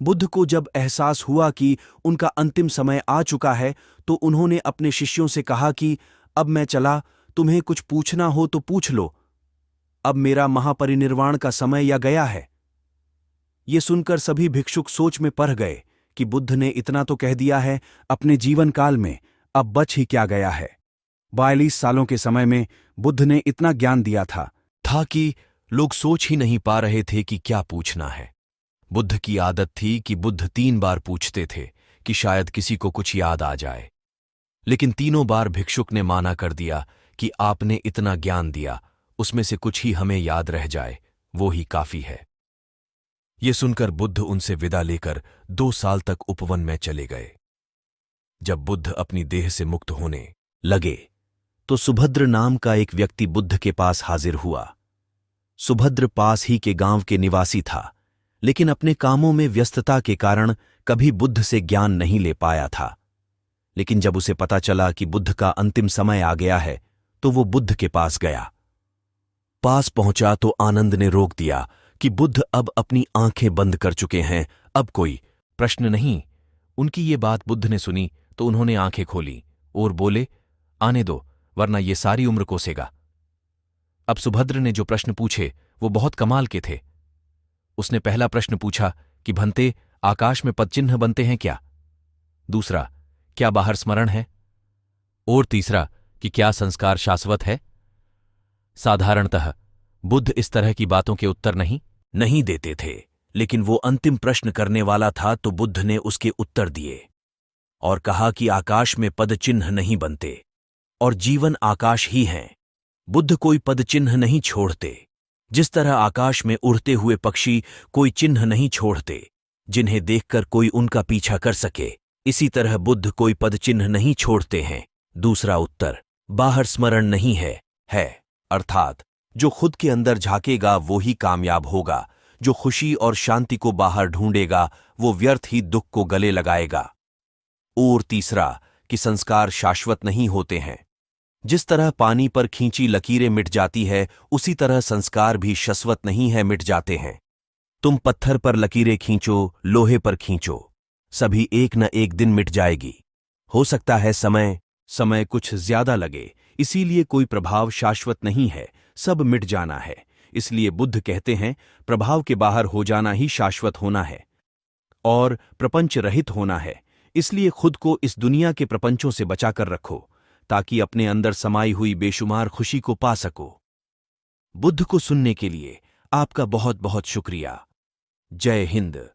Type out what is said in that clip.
बुद्ध को जब एहसास हुआ कि उनका अंतिम समय आ चुका है तो उन्होंने अपने शिष्यों से कहा कि अब मैं चला, तुम्हें कुछ पूछना हो तो पूछ लो, अब मेरा महापरिनिर्वाण का समय या गया है। ये सुनकर सभी भिक्षुक सोच में पड़ गए कि बुद्ध ने इतना तो कह दिया है अपने जीवन काल में, अब बच ही क्या गया है। 42 सालों के समय में बुद्ध ने इतना ज्ञान दिया था कि लोग सोच ही नहीं पा रहे थे कि क्या पूछना है। बुद्ध की आदत थी कि बुद्ध 3 बार पूछते थे कि शायद किसी को कुछ याद आ जाए, लेकिन तीनों बार भिक्षुक ने माना कर दिया कि आपने इतना ज्ञान दिया, उसमें से कुछ ही हमें याद रह जाए, वो ही काफी है। ये सुनकर बुद्ध उनसे विदा लेकर 2 साल तक उपवन में चले गए। जब बुद्ध अपनी देह से मुक्त होने लगे तो सुभद्र नाम का एक व्यक्ति बुद्ध के पास हाजिर हुआ। सुभद्र पास ही के गांव के निवासी था, लेकिन अपने कामों में व्यस्तता के कारण कभी बुद्ध से ज्ञान नहीं ले पाया था। लेकिन जब उसे पता चला कि बुद्ध का अंतिम समय आ गया है तो वो बुद्ध के पास गया। पास पहुंचा तो आनंद ने रोक दिया कि बुद्ध अब अपनी आंखें बंद कर चुके हैं, अब कोई प्रश्न नहीं। उनकी ये बात बुद्ध ने सुनी तो उन्होंने आंखें खोली और बोले, आने दो, वरना ये सारी उम्र कोसेगा। अब सुभद्र ने जो प्रश्न पूछे वो बहुत कमाल के थे। उसने पहला प्रश्न पूछा कि भंते, आकाश में पदचिन्ह बनते हैं क्या? दूसरा, क्या बाहर स्मरण है? और तीसरा कि क्या संस्कार शाश्वत है? साधारणतः बुद्ध इस तरह की बातों के उत्तर नहीं देते थे, लेकिन वो अंतिम प्रश्न करने वाला था तो बुद्ध ने उसके उत्तर दिए और कहा कि आकाश में पदचिन्ह नहीं बनते और जीवन आकाश ही है। बुद्ध कोई पदचिन्ह नहीं छोड़ते। जिस तरह आकाश में उड़ते हुए पक्षी कोई चिन्ह नहीं छोड़ते जिन्हें देखकर कोई उनका पीछा कर सके, इसी तरह बुद्ध कोई पदचिन्ह नहीं छोड़ते हैं। दूसरा उत्तर, बाहर स्मरण नहीं है अर्थात जो खुद के अंदर झांकेगा वो ही कामयाब होगा, जो खुशी और शांति को बाहर ढूंढेगा वो व्यर्थ ही दुख को गले लगाएगा। और तीसरा कि संस्कार शाश्वत नहीं होते हैं। जिस तरह पानी पर खींची लकीरें मिट जाती है, उसी तरह संस्कार भी शाश्वत नहीं है, मिट जाते हैं। तुम पत्थर पर लकीरें खींचो, लोहे पर खींचो, सभी एक न एक दिन मिट जाएगी। हो सकता है समय कुछ ज्यादा लगे, इसीलिए कोई प्रभाव शाश्वत नहीं है, सब मिट जाना है। इसलिए बुद्ध कहते हैं प्रभाव के बाहर हो जाना ही शाश्वत होना है और प्रपंच रहित होना है। इसलिए खुद को इस दुनिया के प्रपंचों से बचाकर रखो ताकि अपने अंदर समाई हुई बेशुमार खुशी को पा सको। बुद्ध को सुनने के लिए आपका बहुत बहुत शुक्रिया। जय हिंद।